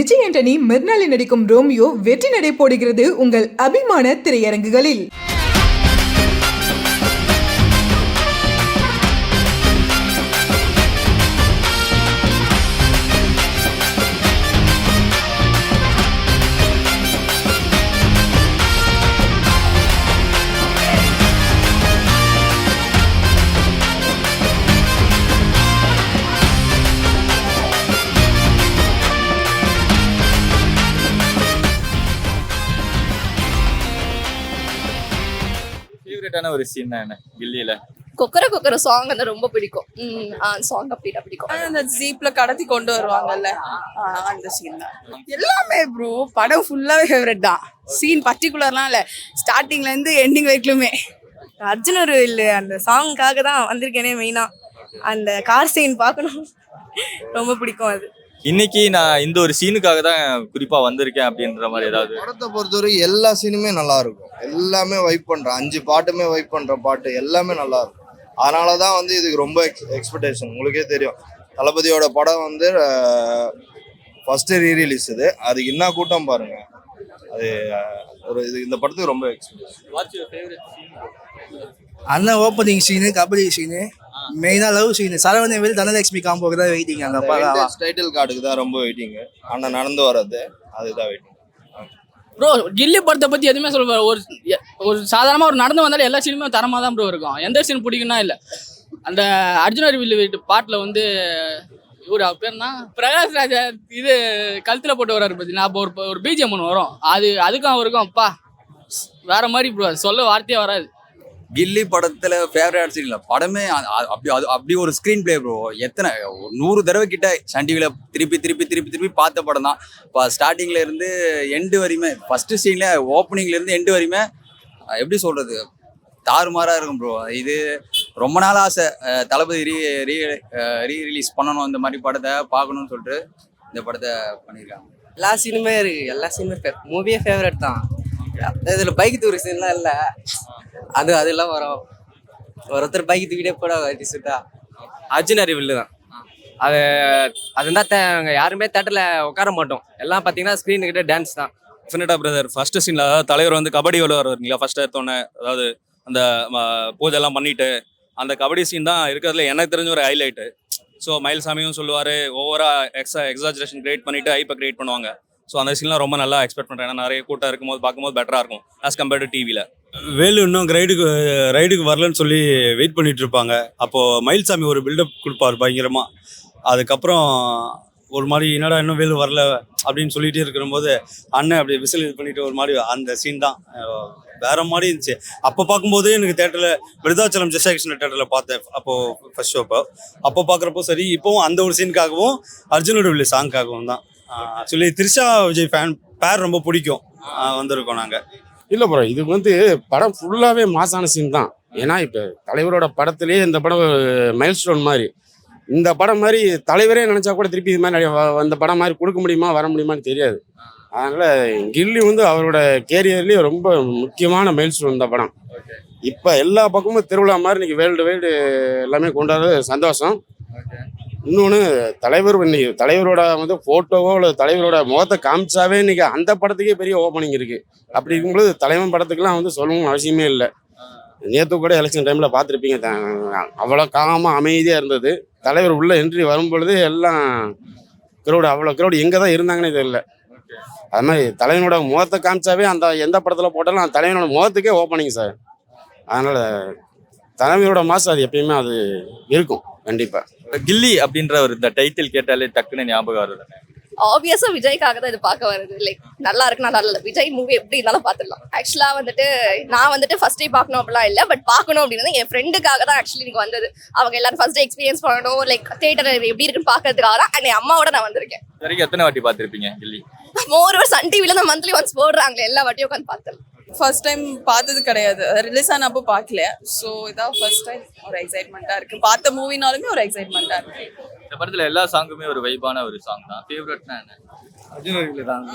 விஜய் ஆண்டனி மிர்னாலி நடிக்கும் ரோமியோ வெற்றி நடை போடுகிறது உங்கள் அபிமான திரையரங்குகளில். ஃபேவரட்டான ஒரு சீன் தான் என்ன கில்லியில? கொக்கர சாங் வந்து ரொம்ப பிடிக்கும். சாங் அப்படின்னா பிடிக்கும். அந்த ஜீப்ல கடத்தி கொண்டு வருவாங்கல்ல, அந்த சீன் தான். எல்லாமே ப்ரோ படம் ஃபுல்லாவே ஃபேவரட் தான். சீன் பர்டிகுலர்லாம் இல்லை, ஸ்டார்டிங்ல இருந்து எண்டிங் வரைக்குமே. அர்ஜுன் ஒரு இல்லை, அந்த சாங்காக தான் வந்திருக்கேனே மெயினா. அந்த கார் சீன் பார்க்கணும், ரொம்ப பிடிக்கும் அது. இன்னைக்கு நான் இந்த ஒரு சீனுக்காக தான் குறிப்பா வந்திருக்கேன் அப்படின்ற மாதிரி ஏதாவது? படத்தை பொறுத்தவரை எல்லா சீனுமே நல்லா இருக்கும், எல்லாமே வைப் பண்றேன். 5 பாட்டுமே வைப் பண்ற பாட்டு எல்லாமே நல்லா இருக்கும். அதனாலதான் வந்து இதுக்கு ரொம்ப எக்ஸ்பெக்டேஷன். உங்களுக்கே தெரியும், தளபதியோட படம் வந்து ஃபர்ஸ்ட் ரீரிலீஸ் இது. அதுக்கு என்ன கூட்டம் பாருங்க. அது ஒரு இந்த படத்துக்கு ரொம்ப எக்ஸ்பெக்டேஷன். அண்ணன் ஓப்பனிங் சீனு, கபடி சீனு, மெயினா லவ் சீனு, சரவணன் வேல் தனலட்சுமி காம்போக்கு தான் வெயிட்டிங். அந்த டைட்டில் கார்டுக்கு தான் ரொம்ப வெயிட்டிங். அண்ணன் நடந்து வர்றது அதுதான் வெயிட்டிங். ப்ரோ கில்லி படத்தை பற்றி எதுவுமே சொல்ல, ஒரு சாதாரணமாக ஒரு நடந்து வந்தாலும் எல்லா சீனுமே தரமாக தான் ப்ரோ இருக்கும். எந்த சீன் பிடிக்குன்னா இல்லை, அந்த அர்ஜுனர் வில்லு வீட்டு பாட்டில் வந்து இவர் அவர் பேர்னா பிரகாஷ் ராஜா இது கழுத்தில் போட்டு வர்றாரு பார்த்தீங்கன்னா, அப்போ ஒரு பிஜிஎம் ஒன்று வரும், அதுக்கும் அவருக்கும் அப்பா வேற மாதிரி ப்ரோ, சொல்ல வார்த்தையே வராது. கில்லி படத்துல ஃபேவரட் சீன் இல்லை, படமே அப்படி ஒரு ஸ்க்ரீன் பிளே ப்ரோ. எத்தனை 100 தடவை கிட்ட சன் டிவியில் திருப்பி பார்த்த படம் தான். இப்போ ஸ்டார்டிங்ல இருந்து எண்டு வரையுமே, ஃபர்ஸ்ட் சீன்ல ஓப்பனிங்ல இருந்து எண்டு வரையுமே எப்படி சொல்றது, தாறுமாறா இருக்கும் ப்ரோ. இது ரொம்ப நாள் ஆசை, தளபதி ரீ ரிலீஸ் பண்ணணும், இந்த மாதிரி படத்தை பார்க்கணும்னு சொல்லிட்டு இந்த படத்தை பண்ணியிருக்காங்க. எல்லா சீனுமே இருக்கு, எல்லா சீனுமே மூவியே ஃபேவரட் தான். இதில் பைக் தூர சீன்லாம் இல்லை, அதெல்லாம் வரும். ஒருத்தர் பைக் தூக்கிட்டே போட டிஷர்ட்டா அர்ஜுன் அறிவில்லு தான். அது தான் யாருமே தேட்டரில் உட்கார மாட்டோம், எல்லாம் பார்த்தீங்கன்னா ஸ்க்ரீனுக்கிட்ட டான்ஸ் தான். டெஃபினட்டா பிரதர், ஃபர்ஸ்ட் சீன்ல தலைவர் வந்து கபடி விளையாடுறீங்களா, ஃபர்ஸ்ட் எடுத்தோன்னே அதாவது அந்த பூஜை எல்லாம் பண்ணிட்டு அந்த கபடி சீன் தான் இருக்கிறதுல எனக்கு தெரிஞ்ச ஒரு ஹைலைட்டு. ஸோ மயில்சாமியும் சொல்லுவார், ஓவரா எக்ஸாஜரேஷன் கிரியேட் பண்ணிட்டு ஹைப்பை கிரியேட் பண்ணுவாங்க. ஸோ அந்த சீன்லாம் ரொம்ப நல்லா எக்ஸ்பெக்ட் பண்ணுறேன். ஏன்னா நிறைய கூட்டம் இருக்கும்போது பார்க்கும்போது பெட்டராக இருக்கும் ஆஸ் கம்பேர்ட் டு டிவியில். வேலு இன்னும் ரைடுக்கு வரலன்னு சொல்லி வெயிட் பண்ணிட்டு இருப்பாங்க. அப்போது மயில்சாமி ஒரு பில்டப் கொடுப்பார் பயங்கரமாக. அதுக்கப்புறம் ஒரு மாதிரி என்னடா இன்னும் வேலு வரல அப்படின்னு சொல்லிகிட்டே இருக்கிறபோது அண்ணன் அப்படி விசில் இது பண்ணிட்டு ஒரு மாதிரி அந்த சீன் தான் வேற மாதிரி இருந்துச்சு. அப்போ பார்க்கும்போது எனக்கு தேட்டரில் விருதாச்சலம் ஜெஸ்டாக்ஷன் தேட்டரில் பார்த்தேன், அப்போது ஃபர்ஸ்ட் ஷோப்போ. அப்போ பார்க்குறப்போ சரி, இப்போவும் அந்த ஒரு சீனுக்காகவும் அர்ஜுனோட வில்லு சாங்காகவும் தான். ஆக்சுவலி த்ரிஷா விஜய் ஃபேன் பேர் ரொம்ப பிடிக்கும், வந்திருக்கோம் நாங்கள். இல்லை ப்ரோ, இது வந்து படம் ஃபுல்லாகவே மாசான சீன் தான். ஏன்னா இப்போ தலைவரோட படத்துலேயே இந்த படம் மைல் ஸ்டோன் மாதிரி. இந்த படம் மாதிரி தலைவரே நினச்சா கூட திருப்பி இது மாதிரி அந்த படம் மாதிரி கொடுக்க முடியுமா, வர முடியுமான்னு தெரியாது. அதனால் கில்லி வந்து அவரோட கேரியர்லேயே ரொம்ப முக்கியமான மைல் ஸ்டோன் இந்த படம். இப்போ எல்லா பக்கமும் திருவிழா மாதிரி இன்னைக்கு வேர்ல்டு வைடு எல்லாமே கொண்டாடுறது சந்தோஷம். இன்னொன்று, தலைவரோட வந்து ஃபோட்டோவோ இல்லை தலைவரோட முகத்தை காமிச்சாவே இன்னைக்கு அந்த படத்துக்கே பெரிய ஓப்பனிங் இருக்குது. அப்படி இருக்கும்போது தலைவன் படத்துக்குலாம் வந்து சொல்லணும் அவசியமே இல்லை. நேற்று கூட எலெக்ஷன் டைமில் பார்த்துருப்பீங்க, அவ்வளோ காமாக அமைதியாக இருந்தது. தலைவர் உள்ள என்ட்ரி வரும்பொழுது எல்லாம் க்ரௌடு எங்கே தான் இருந்தாங்கன்னே தெரியல. அது மாதிரி தலைவனோட முகத்தை காமிச்சாவே அந்த எந்த படத்தில் போட்டாலும் அந்த தலைவனோட முகத்துக்கே ஓப்பனிங் சார். அதனால் தலைவரோட மாசம் அது எப்பயுமே அது இருக்கும் கண்டிப்பாக. கில்லி அப்படின்ற ஒரு இந்த டைட்டில் கேட்டாலே டக்குன்னு ஞாபகம் வருது. ஆப்வியஸா விஜய்க்காக தான் இது பார்க்க வருது. லைக் நல்லா இருக்கு, நல்லா இல்லை, விஜய் மூவி எப்படி இருந்தாலும் பார்த்துடலாம். ஆக்சுவலா வந்துட்டு நான் வந்துட்டு ஃபர்ஸ்ட் டே பார்க்கணும் அப்படிலாம் இல்லை, பட் பார்க்கணும் அப்படின்னு என் ஃப்ரெண்டுக்காக தான் ஆக்சுவலி எனக்கு வந்தது. அவங்க எல்லாரும் ஃபர்ஸ்ட் டே எக்ஸ்பீரியன்ஸ் பண்ணணும், லைக் தேட்டர் எப்படி இருக்குன்னு பார்க்கறதுக்காக தான். அண்ட் என் அம்மாவோட நான் வந்திருக்கேன். வரைக்கும் எத்தனை வாட்டி பார்த்துருப்பீங்க கில்லி? மோரோவர் சன் டிவில தான் மந்த்லி ஒன்ஸ் போடுறாங்களே, எல்லா வாட்டியும் உட்காந்து பார்த்தேன். ஃபர்ஸ்ட் டைம் பார்த்தது கிடையாது, ரிலீஸ் ஆனப்போ பார்க்கல. ஸோ இதான் ஃபர்ஸ்ட் டைம், ஒரு எக்ஸைட்மெண்ட்டாக இருக்குது. பார்த்த மூவினாலுமே ஒரு எக்ஸைட்மெண்ட்டாக இருக்குது. இந்த படத்தில் எல்லா சாங்குமே ஒரு வைபான ஒரு சாங் தான். ஃபேவரட்னா என்ன? அர்ஜுன் தான்.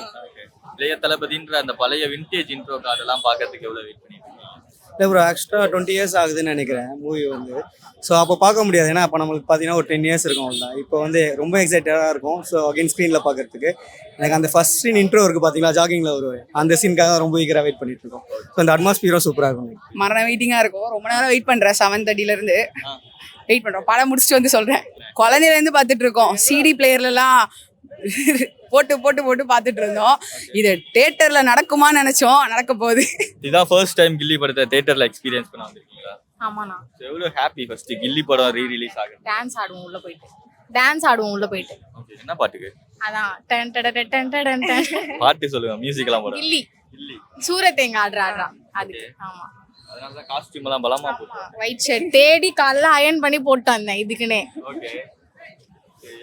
இளைய தளபதின்ற அந்த பழைய விண்டேஜ் இன்ட்ரோ கார்டெல்லாம் பார்க்கறதுக்கு எவ்வளோ வெயிட் பண்ணிட்டு? இல்லை ப்ரோ, எக்ஸ்ட்ரா 20 years ஆகுதுன்னு நினைக்கிறேன் மூவி வந்து. ஸோ அப்போ பார்க்க முடியாது. ஏன்னா அப்போ நம்மளுக்கு பார்த்தீங்கன்னா ஒரு 10 இயர்ஸ் இருக்கும் அவ்வளோதான். இப்போ வந்து ரொம்ப எக்ஸைட்டடாக இருக்கும். ஸோ அகைன் ஸ்க்ரீனில் பார்க்கறதுக்கு எனக்கு அந்த ஃபர்ஸ்ட் சீன் இன்ட்ரோ இருக்குது பார்த்தீங்களா, ஜாகிங்கில் ஒரு அந்த சீனுக்காக ரொம்ப ஈகராக வெயிட் பண்ணிட்டு இருக்கோம். ஸோ அந்த அட்மாஸ்பியரும் சூப்பராக இருக்கும். மரண வெயிட்டிங்காக இருக்கும். ரொம்ப நேரம் வெயிட் பண்ணுறேன். 7:30 வெயிட் பண்ணுறோம். படம் முடிச்சுட்டு வந்து சொல்கிறேன். குழந்தையிலேருந்து பார்த்துட்டு இருக்கோம். சிடி பிளேயர்லாம் போட்டு போட்டு போட்டு பார்த்துட்டு இருந்தோம். இது தியேட்டர்ல நடக்குமான்னு நினைச்சோம். நடக்க போகுது. இதான் ஃபர்ஸ்ட் டைம் கில்லி படத்தை தியேட்டர்ல எக்ஸ்பீரியன்ஸ் பண்ண வந்திருக்கீங்களா? ஆமாண்ணா. எவ்வளவு ஹாப்பி ஃபர்ஸ்ட் கில்லி படம் ரீ-ரிலீஸ் ஆகுது. டான்ஸ் ஆடுவோம் உள்ள போயிட்டு. ஓகே, என்ன பாட்டுக்கு? அதான் done done done done done done. பாட்டு சொல்லுங்க, மியூசிக் எல்லாம் போடுங்க. கில்லி கில்லி சூரத்தேங்க ஆடுறா அது. ஆமா, அதனால தான் காஸ்டியூம் எல்லாம் பலமா போட்டு. ஒயிட் ஷர்ட் தேடி காலைல அயர்ன் பண்ணி போட்டு வந்தேன் இதுக்குன்னே. ஓகே,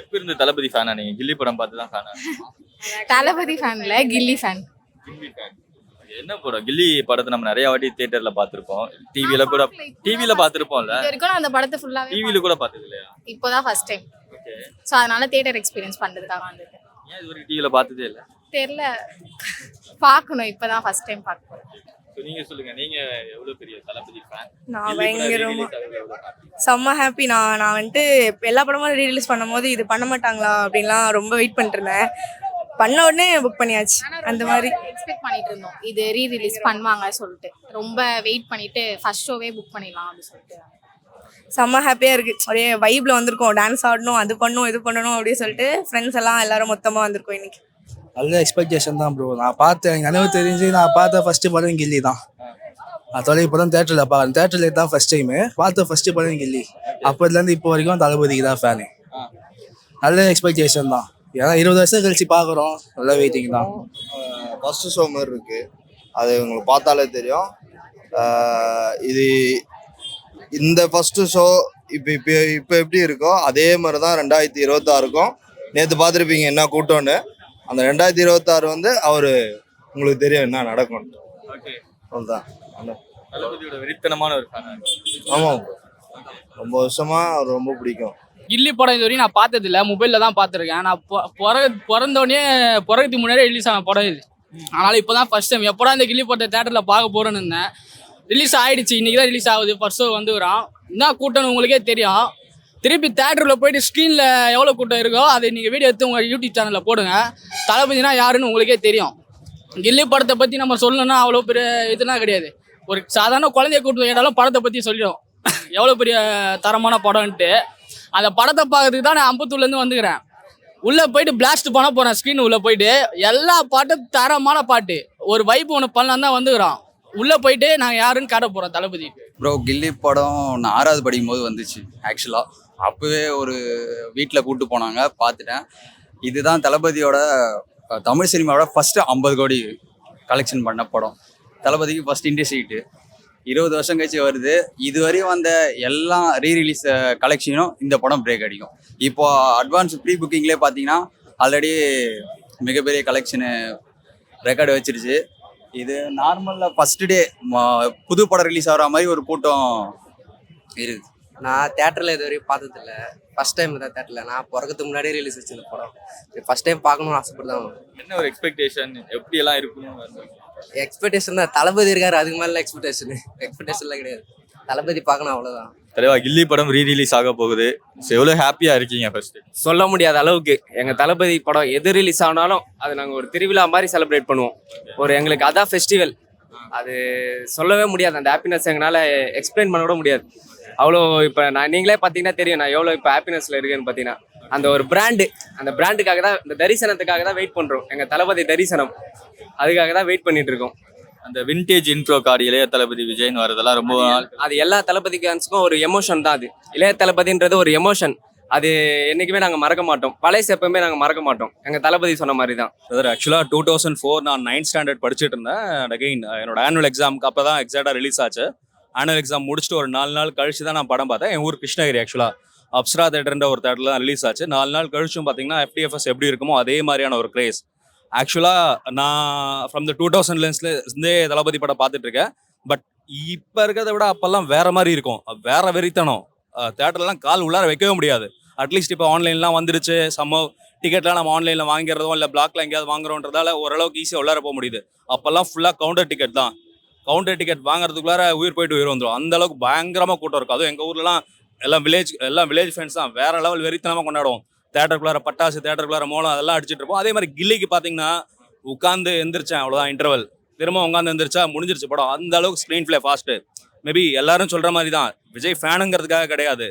எப்ப இருந்து தளபதி ஃபேனா நீங்க? கில்லி படம் பார்த்து தான் ஃபேனா? தளபதி ஃபேன்ல கில்லி ஃபேன். கில்லி ஃபேன். என்ன படம்? கில்லி படத்தை நம்ம நிறைய வாட்டி தியேட்டர்ல பார்த்திருப்போம், டிவில பார்த்திருப்போம்ல. இது வரைக்கும் நான் அந்த படத்தை ஃபுல்லாவே டிவில கூட பார்த்தது இல்லையா? இப்போதான் ஃபர்ஸ்ட் டைம். ஓகே, சோ அதனால தியேட்டர் எக்ஸ்பீரியன்ஸ் பண்றதுக்காக வந்திருக்கேன். ஏன் இது வரைக்கும் டிவில பார்த்ததே இல்ல? தெரியல, பார்க்கணும். இப்பதான் ஃபர்ஸ்ட் டைம் பார்க்க போறேன். So, நீங்க சொல்லுங்க, நீங்க எவ்வளவு பெரிய தளபதி ஃபேன்? நான் பயங்கரமா செம்ம ஹாப்பி. நான் வந்துட்டு எல்லா படமும் ரீரிலீஸ் பண்ணும்போது இது பண்ண மாட்டாங்களா அப்படின்லாம் ரொம்ப வெயிட் பண்ணிட்டு இருந்தேன். பண்ண உடனே புக் பண்ணியாச்சு. அந்த மாதிரி எக்ஸ்பெக்ட் பண்ணிட்டு இருந்தோம் இது ரீ ரிலீஸ் பண்ணுவாங்க சொல்லிட்டு. ரொம்ப வெயிட் பண்ணிட்டு ஃபர்ஸ்ட் ஷோவே புக் பண்ணிடலாம் அப்படின்னு சொல்லிட்டு செம்ம ஹாப்பியாக இருக்குது. ஒரே வைப்பில் வந்திருக்கோம். டான்ஸ் ஆடணும், அது பண்ணணும், இது பண்ணணும் அப்படின்னு சொல்லிட்டு ஃப்ரெண்ட்ஸ் எல்லாம் எல்லாரும் மொத்தமாக வந்திருக்கோம் இன்னைக்கு. நல்ல எக்ஸ்பெக்டேஷன் தான் ப்ரோ. நான் பார்த்தேன், எனக்கு நினைவு தெரிஞ்சு நான் பார்த்த ஃபர்ஸ்ட் படம் கில்லி தான். அதோட இப்போ தான் தேட்டரில் பார்க்குறேன். தேட்டரில் தான் ஃபர்ஸ்ட் டைமு பார்த்த ஃபர்ஸ்ட் படம் கில்லி. அப்போதுலேருந்து இப்போ வரைக்கும் தளபதிக்கு தான் ஃபேனு. நல்ல எக்ஸ்பெக்டேஷன் தான். ஏன்னா 20 வருஷம் கழிச்சு பார்க்குறோம். நல்ல வெயிட்டிங் தான். ஃபர்ஸ்ட் ஷோ மாதிரி இருக்கு. அது உங்களுக்கு பார்த்தாலே தெரியும். இது இந்த ஃபர்ஸ்ட் ஷோ இப்போ எப்படி இருக்கோ அதே மாதிரி தான் 2026க்கும். நேற்று பார்த்துருப்பீங்க என்ன கூட்டம்னு. அந்த 2026 வந்து அவரு உங்களுக்கு தெரியும் என்ன நடக்கும். ஓகே, அவ்வளோதான். தளபதியோட வெறித்தனமான ஒரு ஃபேன். ஆமாம், ரொம்ப வருஷமா அவர் ரொம்ப பிடிக்கும். கில்லி படம் இது வரைக்கும் நான் பார்த்தது இல்லை, மொபைலில் தான் பார்த்துருக்கேன். நான் பிறந்தோடனே பிறகுக்கு முன்னாடியே ரிலீஸ் ஆன படம் இது. அதனால் இப்போ தான் ஃபர்ஸ்ட் டைம் எப்போடா இந்த கில்லி படத்தை தேட்டரில் பார்க்க போகிறேன்னு இருந்தேன். ரிலீஸ் ஆகிடுச்சு, இன்றைக்கி தான் ரிலீஸ் ஆகுது. ஃபர்ஸ்ட் ஷோ வந்து வரோம். என்ன கூட்டம்னு உங்களுக்கே தெரியும். திருப்பி தேட்டரில் போயிட்டு ஸ்க்ரீனில் எவ்வளோ கூட்டம் இருக்கோ அதை நீங்கள் வீடியோ எடுத்து உங்கள் யூடியூப் சேனலில் போடுங்க. தளபதினா யாருன்னு உங்களுக்கே தெரியும். கில்லி படத்தை பற்றி நம்ம சொல்லணும்னா அவ்வளோ பெரிய இதுனா கிடையாது. ஒரு சாதாரண குழந்தைய கூட்டு கேட்டாலும் படத்தை பற்றி சொல்லிடும் எவ்வளோ பெரிய தரமான படம்ன்ட்டு. அந்த படத்தை பார்க்கறதுக்கு தான் நான் அம்பத்தூர்லேருந்து வந்துக்கிறேன். உள்ளே போயிட்டு பிளாஸ்ட் பண்ண போகிறேன். ஸ்க்ரீன் உள்ளே போயிட்டு எல்லா பாட்டும் தரமான பாட்டு, ஒரு வைப் ஒன்று பண்ணலாம் தான் வந்துக்கிறோம். உள்ளே போயிட்டு நான் யாருன்னு காட்ட போகிறோம் தளபதி. ப்ரோ, கில்லி படம் நான் 6வது படிக்கும் போது வந்துச்சு ஆக்சுவலாக. அப்போவே ஒரு வீட்டில் கூப்பிட்டு போனாங்க, பார்த்துட்டேன். இதுதான் தளபதியோட தமிழ் சினிமாவோட ஃபஸ்ட்டு 50 கோடி கலெக்ஷன் பண்ண படம். தளபதிக்கு ஃபஸ்ட் இண்டியா சீட்டு 20 வருஷம் கழிச்சு வருது. இதுவரையும் வந்த எல்லா ரீரிலீஸ் கலெக்ஷனும் இந்த படம் பிரேக் அடிக்கும். இப்போ அட்வான்ஸ் ப்ரீ புக்கிங்லேயே பார்த்தீங்கன்னா ஆல்ரெடி மிகப்பெரிய கலெக்ஷனு ரெக்கார்டு வச்சிருச்சு. இது நார்மலில் ஃபஸ்ட்டு டே புது படம் ரிலீஸ் ஆகிற மாதிரி ஒரு கூட்டம் இருக்குது. நான் தேட்டரில் இது வரைக்கும் பார்த்ததில்ல, ஃபர்ஸ்ட் டைம் தான் தேட்டரில். நான் பிறக்கிறதுக்கு முன்னாடியே ரிலீஸ் வச்சு இந்த படம் ஃபர்ஸ்ட் டைம் பார்க்கணும்னு ஆசைப்படுதான். என்ன ஒரு எக்ஸ்பெக்டேஷன், எப்படி எல்லாம் இருக்கணும்? எக்ஸ்பெக்டேஷன் தான். தளபதி இருக்காரு, அதுக்கு மேலே எக்ஸ்பெக்டேஷன்லாம் கிடையாது. தளபதி பார்க்கணும், அவ்வளோதான். தலைவா, கில்லி படம் ரீ-ரிலீஸ் ஆக போகுது. எவ்வளோ ஹாப்பியா இருக்கீங்க? ஃபர்ஸ்ட் சொல்ல முடியாத அளவுக்கு எங்கள் தளபதி படம் எது ரிலீஸ் ஆனாலும் அது நாங்கள் ஒரு திருவிழா மாதிரி செலிப்ரேட் பண்ணுவோம். ஒரு எங்களுக்கு அதான் ஃபெஸ்டிவல். அது சொல்லவே முடியாது. அந்த ஹாப்பினஸ் எங்களால் எக்ஸ்பிளைன் பண்ண கூட முடியாது. அவ்வளோ இப்போ நீங்களே பார்த்தீங்கன்னா தெரியும் நான் எவ்வளோ இப்போ ஹாப்பினஸில் இருக்குன்னு பார்த்தீங்கன்னா. அந்த ஒரு பிராண்டு, அந்த பிராண்டுக்காக தான், இந்த தரிசனத்துக்காக தான் வெயிட் பண்ணுறோம். எங்கள் தளபதி தரிசனம், அதுக்காக தான் வெயிட் பண்ணிட்டு இருக்கோம். அந்த விண்டேஜ் இன்ட்ரோ கார்டு இளைய தளபதி விஜய்னு வரதெல்லாம் ரொம்ப நாள். அது எல்லா தளபதி ஃபேன்ஸுக்கும் ஒரு எமோஷன் தான். அது இளைய தளபதின்றது ஒரு எமோஷன். அது என்றைக்குமே நாங்கள் மறக்க மாட்டோம். பழைய எப்பவுமே நாங்கள் மறக்க மாட்டோம். எங்கள் தளபதி சொன்ன மாதிரி தான். சார், ஆக்சுவலாக 2004 நான் 9th ஸ்டாண்டர்ட் படிச்சுட்டு இருந்தேன். அகைன் என்னோட ஆனுவல் எக்ஸாமுக்கு அப்போ தான் எக்ஸாக்டாக ரிலீஸ் ஆச்சு. ஆனுவல் எக்ஸாம் முடிச்சுட்டு ஒரு 4 நாள் கழிச்சு தான் நான் படம் பார்த்தேன். என் ஊர் கிருஷ்ணகிரி. ஆக்சுவலாக அப்சரா தேட்டர்ன்ற ஒரு தேட்டரில் தான் ரிலீஸ் ஆச்சு. 4 நாள் கழிச்சும் பார்த்தீங்கன்னா FTFS எப்படி இருக்குமோ அதே மாதிரியான ஒரு கிரேஸ். ஆக்சுவலாக நான் ஃப்ரம் த 2000 தளபதி படம் பார்த்துட்டு இருக்கேன். பட் இப்போ இருக்கிறத விட அப்போல்லாம் வேற மாதிரி இருக்கும். வேற வெறித்தனம். தேட்டர்லாம் கால் உள்ளார வைக்கவே முடியாது. அட்லீஸ்ட் இப்போ ஆன்லைன்லாம் வந்துருச்சு. டிக்கெட்லாம் நம்ம ஆன்லைனில் வாங்கிறதும் இல்லை பிளாக்ல எங்கேயாவது வாங்குறோன்றதால ஓரளவுக்கு ஈஸியாக உள்ளார போக முடியுது. அப்போல்லாம் ஃபுல்லாக கவுண்டர் டிக்கெட் தான். கவுண்டர் டிக்கெட் வாங்குறதுக்குள்ளார உயிர் போயிட்டு உயிர் வந்துடும். அந்த அளவுக்கு பயங்கரமாக கூட்டம் இருக்கும். அதுவும் எங்கள் ஊர்லலாம் எல்லாம் வில்லேஜ் ஃப்ரெண்ட்ஸ் தான், வேற லெவல் வெறித்தனமாக கொண்டாடுவோம். தேட்டருக்குள்ளார பட்டாசு, தேட்டருக்குள்ளார மோளம் அதெல்லாம் அடிச்சிட்டு இருப்போம். அதே மாதிரி கில்லிக்கு பார்த்தீங்கன்னா உட்காந்து எந்திரிச்சேன் அவ்வளோதான் இன்டர்வல், திரும்ப உட்காந்து எந்திரிச்சா முடிஞ்சிருச்சு படம். அந்த அளவுக்கு ஸ்க்ரீன் பிளே ஃபாஸ்ட்டு. மேபி எல்லாரும் சொல்கிற மாதிரி தான், விஜய் ஃபேனுங்கிறதுக்காக கிடையாது,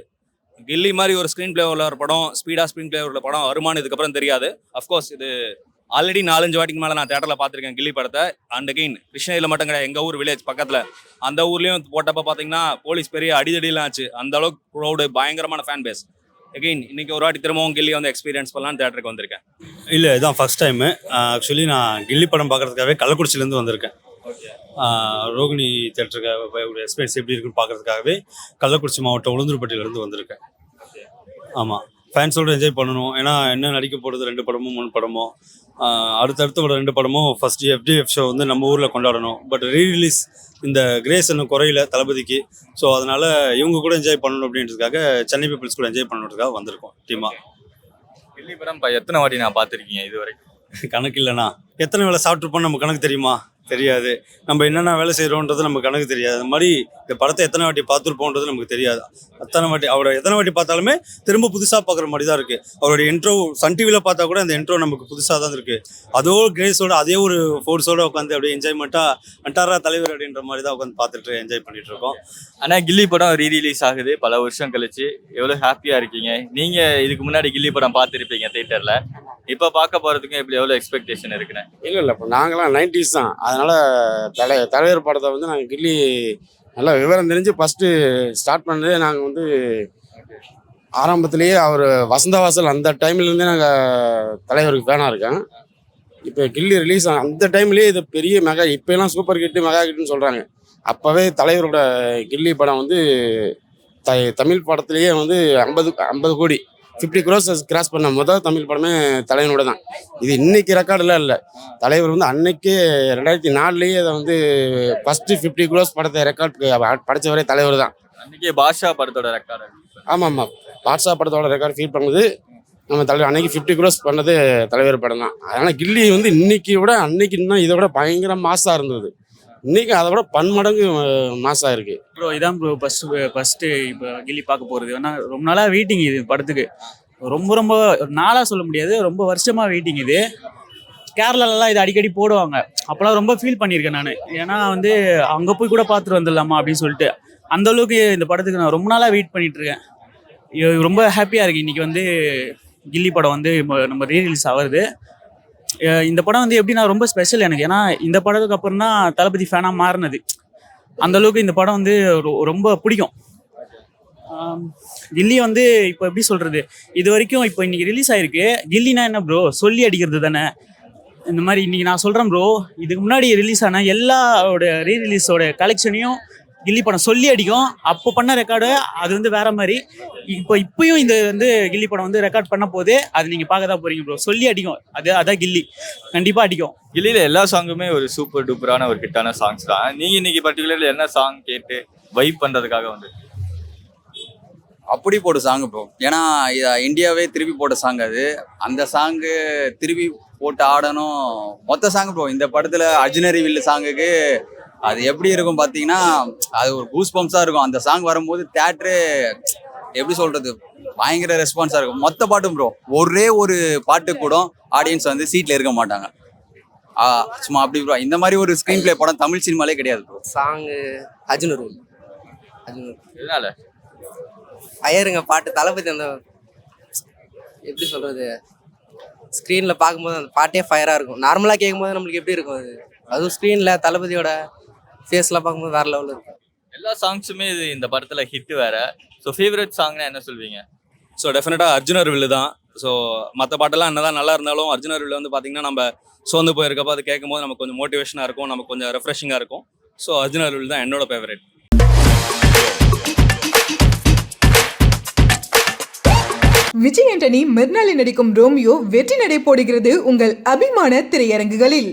கில்லி மாதிரி ஒரு ஸ்க்ரீன் பிளே உள்ள ஒரு படம், ஸ்பீடாக ஸ்க்ரீன் பிளே உள்ள படம் வருமானம் இதுக்கப்புறம் தெரியாது. அஃப்கோர்ஸ் இது ஆல்ரெடி 4-5 வாட்டிக்கு மேலே நான் தேட்டரில் பார்த்துருக்கேன் கில்லி படத்தை. அண்ட் அகெயின் கிருஷ்ணகிரியில் மட்டும் கிடையாது, எங்கள் ஊர் வில்லேஜ் பக்கத்தில் அந்த ஊர்லேயும் போட்டப்போ பார்த்தீங்கன்னா போலீஸ் பெரிய அடிதடிலாம் ஆச்சு. அந்த அளவுக்கு க்ரௌடு, பயங்கரமான ஃபேன் பேஸ். அகெயின் இன்னைக்கு ஒரு வாட்டி திரும்பவும் கில்லி வந்து எக்ஸ்பீரியன்ஸ் பண்ணலாம் தேட்டருக்கு வந்திருக்கேன். இல்லை இதான் ஃபர்ஸ்ட் டைமு. ஆக்சுவலி நான் கில்லி படம் பார்க்கறதுக்காகவே கள்ளக்குறிச்சிலேருந்து வந்திருக்கேன். ரோகிணி தேட்டருக்கு எக்ஸ்பீரியன்ஸ் எப்படி இருக்குன்னு பார்க்கறதுக்காகவே கள்ளக்குறிச்சி மாவட்டம் உளுந்தூர்பட்டியிலேருந்து வந்திருக்கேன். ஆமாம், ஃபேன்ஸோடு என்ஜாய் பண்ணணும். ஏன்னா என்ன நடிக்க போகிறது 2 படமோ 3 படமோ, அடுத்தடுத்து ஒரு 2 படமும் ஃபர்ஸ்ட் FDF ஷோ வந்து நம்ம ஊரில் கொண்டாடணும். பட் ரீரிலீஸ் இந்த கிரேஸ் இன்னும் குறையில தளபதிக்கு. ஸோ அதனால் இவங்க கூட என்ஜாய் பண்ணணும் அப்படின்றதுக்காக, சென்னை பீப்புள்ஸ் கூட என்ஜாய் பண்ணுறதுக்காக வந்திருக்கோம் டீமாக. கில்லி படம் எத்தனை வாட்டி நான் பார்த்துருக்கீங்க இது வரைக்கும்? கணக்கு இல்லைண்ணா. எத்தனை வேலை சாப்பிட்ருப்போம் நம்ம கணக்கு தெரியுமா? தெரியாது. நம்ம என்னென்ன வேலை செய்கிறோன்றது நம்ம கணக்கு தெரியாது. அந்த மாதிரி இந்த படத்தை எத்தனை வாட்டி பார்த்துருப்போன்றது நமக்கு தெரியாது. அத்தனை வாட்டி அவரை எத்தனை வாட்டி பார்த்தாலுமே திரும்ப புதுசாக பார்க்குற மாதிரி தான் இருக்குது. அவருடைய இன்ட்ரோ சன் டிவியில் பார்த்தா கூட அந்த இன்ட்ரோ நமக்கு புதுசாக தான் இருக்குது. அதோ கிரேஸோட அதே ஒரு ஃபோர்ஸோடு உட்காந்து அப்படியே என்ஜாய்மெண்ட்டாக அண்டாரா தலைவர் அப்படின்ற மாதிரி தான் உட்காந்து பார்த்துட்டு என்ஜாய் பண்ணிட்டு இருக்கோம். ஆனால் கில்லி படம் ரீரிலீஸ் ஆகுது பல வருஷம் கழிச்சு, எவ்வளோ ஹாப்பியாக இருக்கீங்க? நீங்கள் இதுக்கு முன்னாடி கில்லி படம் பார்த்துருப்பீங்க தேட்டரில், இப்போ பார்க்க போகிறதுக்கும் இப்படி எவ்வளோ எக்ஸ்பெக்டேஷன் இருக்குண்ணே? இல்லை இப்போ நாங்களாம் 90s தான். அதனால் தலைவர் படத்தை வந்து நாங்கள் கில்லி நல்லா விவரம் தெரிஞ்சு ஃபஸ்ட்டு ஸ்டார்ட் பண்ணதே நாங்கள் வந்து ஆரம்பத்துலேயே அவர் வசந்தவாசல் அந்த டைம்லேருந்தே நாங்கள் தலைவருக்கு ஃபேனாக இருக்கேன். இப்போ கில்லி ரிலீஸ் அந்த டைம்லேயே இது பெரிய மெகா, இப்போலாம் சூப்பர் ஹிட்டு மெகா ஹிட்டுன்னு சொல்கிறாங்க. அப்போவே தலைவரோட கில்லி படம் வந்து தமிழ் படத்துலேயே வந்து 50 கோடி 50 crores கிராஸ் பண்ண முதல் தமிழ் படமே தலைவனோட தான். இது இன்னைக்கு ரெக்கார்டெலாம் இல்லை. தலைவர் வந்து அன்னைக்கே 2004 அதை வந்து ஃபஸ்ட்டு 50 crores படத்தை ரெக்கார்ட் படைச்சவரே தலைவர் தான். அன்றைக்கி பாஷா படத்தோட ரெக்கார்டு. ஆமாம், பாஷா படத்தோட ரெக்கார்டு ஃபீல் பண்ணுது நம்ம தலைவர். அன்னைக்கு 50 crores பண்ணது தலைவர் படம் தான். அதனால் கில்லி வந்து இன்னைக்கு விட அன்னைக்கு இன்னும் இதை விட பயங்கர மாசாக இருந்தது. இன்னைக்கு அதை விட பன்மடங்கு மாசா இருக்கு ப்ரோ. இதான் ப்ரோ ஃபஸ்ட்டு இப்போ கில்லி பார்க்க போகிறது. ஏன்னா ரொம்ப நாளாக வெயிட்டிங் இது படத்துக்கு. ரொம்ப நாளாக சொல்ல முடியாது, ரொம்ப வருஷமாக வெயிட்டிங் இது. கேரளாலலாம் இது அடிக்கடி போடுவாங்க. அப்போலாம் ரொம்ப ஃபீல் பண்ணியிருக்கேன் நான். ஏன்னா வந்து அங்கே போய் கூட பார்த்துட்டு வந்துடலாமா அப்படின்னு சொல்லிட்டு, அந்தளவுக்கு இந்த படத்துக்கு நான் ரொம்ப நாளாக வெயிட் பண்ணிகிட்ருக்கேன். ரொம்ப ஹாப்பியாக இருக்குது இன்றைக்கி வந்து கில்லி படம் வந்து நம்ம ரீரிலீஸ் ஆகுது. இந்த படம் வந்து எப்படின்னா ரொம்ப ஸ்பெஷல் எனக்கு. ஏன்னா இந்த படத்துக்கு அப்புறம் தான் தளபதி ஃபேனாக மாறினது. அந்தளவுக்கு இந்த படம் வந்து ரொம்ப பிடிக்கும். கில்லி வந்து இப்போ எப்படி சொல்கிறது, இது வரைக்கும் இப்போ இன்றைக்கி ரிலீஸ் ஆகிருக்கு. கில்லினா என்ன ப்ரோ, சொல்லி அடிக்கிறது தானே. இந்த மாதிரி இன்றைக்கி நான் சொல்கிறேன் ப்ரோ, இதுக்கு முன்னாடி ரிலீஸ் ஆன எல்லாரோட ரீரிலீஸோட கலெக்ஷனையும் கில்லி படம் சொல்லி அடிக்கும். அப்போ பண்ண ரெக்கார்டு அது வந்து வேற மாதிரி. இப்பயும் இந்த வந்து கில்லி படம் வந்து ரெக்கார்ட் பண்ண போது அது நீங்கள் பார்க்க தான் போறீங்க ப்ரோ. சொல்லி அடிக்கும். அதான் கில்லி கண்டிப்பாக அடிக்கும். கில்லியில் எல்லா சாங்குமே ஒரு சூப்பர் டூப்பரான ஒரு ஹிட்டான சாங்ஸ் தான். நீங்கள் இன்னைக்கு பர்டிகுலர்லி என்ன சாங் கேட்டு வைப் பண்ணுறதுக்காக வந்து? அப்படி போட்ட சாங்கு ப்ரோ. ஏன்னா இந்தியாவே திருப்பி போட்ட சாங் அது. அந்த சாங்கு திருப்பி போட்டு ஆடணும் மொத்த சாங்கு ப்ரோ. இந்த படத்தில் அர்ஜுனரி வில்லு சாங்குக்கு அது எப்படி இருக்கும் பார்த்தீங்கன்னா, அது ஒரு கூஸ் பம்ப்ஸாக இருக்கும். அந்த சாங் வரும்போது தேட்டரு எப்படி சொல்கிறது, பயங்கர ரெஸ்பான்ஸாக இருக்கும். மொத்த பாட்டும் ப்ரோ. ஒரே ஒரு பாட்டு கூட ஆடியன்ஸ் வந்து சீட்டில் இருக்க மாட்டாங்க. சும்மா அப்படி ப்ரோ. இந்த மாதிரி ஒரு ஸ்க்ரீன் பிளே படம் தமிழ் சினிமாலே கிடையாது ப்ரோ. சாங்கு அர்ஜுனர் இதனால ஃபயருங்க பாட்டு. தளபதி அந்த எப்படி சொல்கிறது, ஸ்க்ரீனில் பார்க்கும்போது அந்த பாட்டே ஃபயராக இருக்கும். நார்மலாக கேட்கும்போது நம்மளுக்கு எப்படி இருக்கும் அது, அதுவும் ஸ்க்ரீனில் தளபதியோட ஃபேஸ்லாம் பார்க்கும்போது வேறு லெவலில் இருக்கும். எல்லா சாங்ஸுமே இது இந்த படத்தில் ஹிட் வேறு. ஸோ ஃபேவரட் சாங்னா என்ன சொல்வீங்க? ஸோ டெஃபினட்டாக அர்ஜுனர் வில்லு தான். ஸோ மற்ற பாட்டெல்லாம் என்னதான் நல்லா இருந்தாலும் அர்ஜுனர் வில்லு வந்து பார்த்திங்கன்னா நம்ம சோர்ந்து போயிருக்கப்போ அது கேட்கும்போது நமக்கு கொஞ்சம் மோட்டிவேஷனாக இருக்கும், நமக்கு கொஞ்சம் ரெஃப்ரெஷிங்காக இருக்கும். ஸோ அர்ஜுனர் வில்லு தான் என்னோட ஃபேவரட். விஜய் ஆண்டனி மிர்னாலில் நடிக்கும் ரோமியோ வெற்றி நடை போடுகிறது உங்கள் அபிமான திரையரங்குகளில்.